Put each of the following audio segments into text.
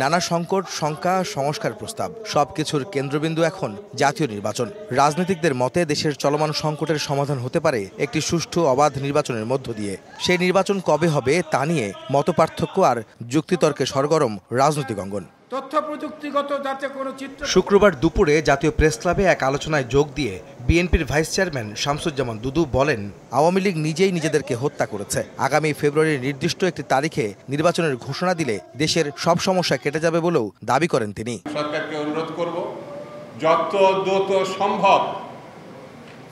নানা সংকট, শঙ্কা, সংস্কার প্রস্তাব সবকিছুর কেন্দ্রবিন্দু এখন জাতীয় নির্বাচন। রাজনীতিকদের মতে দেশের চলমান সংকটের সমাধান হতে পারে একটি সুষ্ঠু অবাধ নির্বাচনের মধ্য দিয়ে। সেই নির্বাচন কবে হবে তা নিয়ে মতপার্থক্য আর যুক্তিতর্কে সরগরম রাজনৈতিক অঙ্গন। তথ্য প্রযুক্তিগত যাতে কোনো চিত্র। শুক্রবার দুপুরে জাতীয় প্রেস ক্লাবে এক আলোচনায় যোগ দিয়ে বিএনপির ভাইস চেয়ারম্যান শামসুজ্জামান দুদু বলেন, আওয়ামী লীগ নিজেই নিজেদেরকে হত্যা করেছে। আগামী ফেব্রুয়ারির নির্দিষ্ট একটি তারিখে নির্বাচনের ঘোষণা দিলে দেশের সব সমস্যা কেটে যাবে বলেও দাবি করেন তিনি। সরকারকে অনুরোধ করব, যত দ্রুত সম্ভব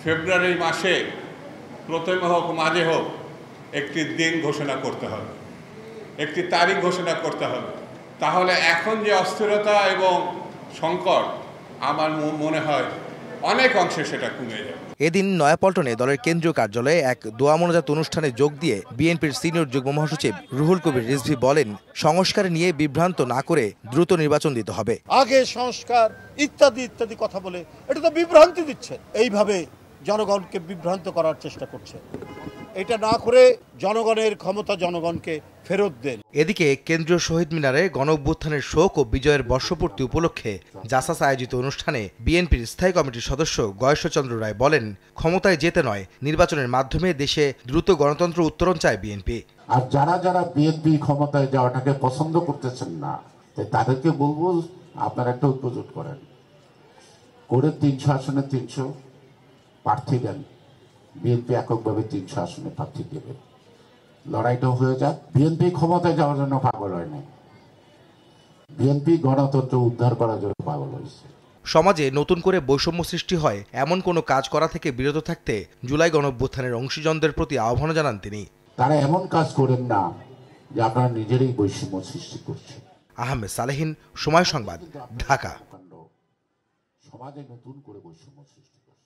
ফেব্রুয়ারি মাসে প্রথমে হোক মাঝে হোক একটি দিন ঘোষণা করতে হবে, একটি তারিখ ঘোষণা করতে হবে। তাহলে এখন যে অস্থিরতা এবং সংকট আমার মনে হয় অনেক অংশে সেটা কমে যাবে। এদিন নয়াপল্টনে দলের কেন্দ্রীয় কার্যালয়ে এক দোয়া মোনাজাত অনুষ্ঠানে যোগ দিয়ে বিএনপির সিনিয়র যুগ্ম মহাসচিব রুহুল কবির রিজভী বলেন, সংস্কার নিয়ে বিভ্রান্ত না করে দ্রুত নির্বাচন দিতে হবে। আগে সংস্কার ইত্যাদি ইত্যাদি কথা বলে এটা তো বিভ্রান্তি দিচ্ছে, এইভাবে জনগণকে বিভ্রান্ত করার চেষ্টা করছে। এটা না করে জনগণের ক্ষমতা জনগণকে ফেরত দেন। এদিকে কেন্দ্রীয় শহীদ মিনারে গণ অভ্যুত্থানের শোক ও বিজয়ের বর্ষপূর্তি উপলক্ষে জাসাস আয়োজিত অনুষ্ঠানে বিএনপির স্থায়ী কমিটির সদস্য গয়েশ্বরচন্দ্র রায় বলেন, ক্ষমতায় যেতে নয়, নির্বাচনের মাধ্যমে দেশে দ্রুত গণতন্ত্র উত্তরণ চায় বিএনপি। আর যারা যারা বিএনপি ক্ষমতায় যাওয়াটাকে পছন্দ করতেছেন না, তাদেরকে বলবো আপনারা একটা ঐক্যজোট করেন, করে 300 আসনে 300 প্রার্থী দেন। বিএনপি এককভাবে 300 আসনে প্রার্থী দেবে, লড়াইটাও হয়ে যাক। বিএনপি ক্ষমতায় যাওয়ার জন্য পাগল হয় নাই, বিএনপি গণতন্ত্র উদ্ধার করার জন্য পাগল হয়েছে। সমাজে নতুন করে বৈষম্য সৃষ্টি হয় এমন কোনো কাজ করা থেকে বিরত থাকতে জুলাই গণঅভ্যুত্থানের অংশীজনদের প্রতি আহ্বান জানান তিনি। তারা এমন কাজ করেন না যে আপনারা নিজেরই বৈষম্য সৃষ্টি করছেন। আহমেদ সালেহীন, সময় সংবাদ, ঢাকা। সমাজে নতুন করে বৈষম্য সৃষ্টি করছে।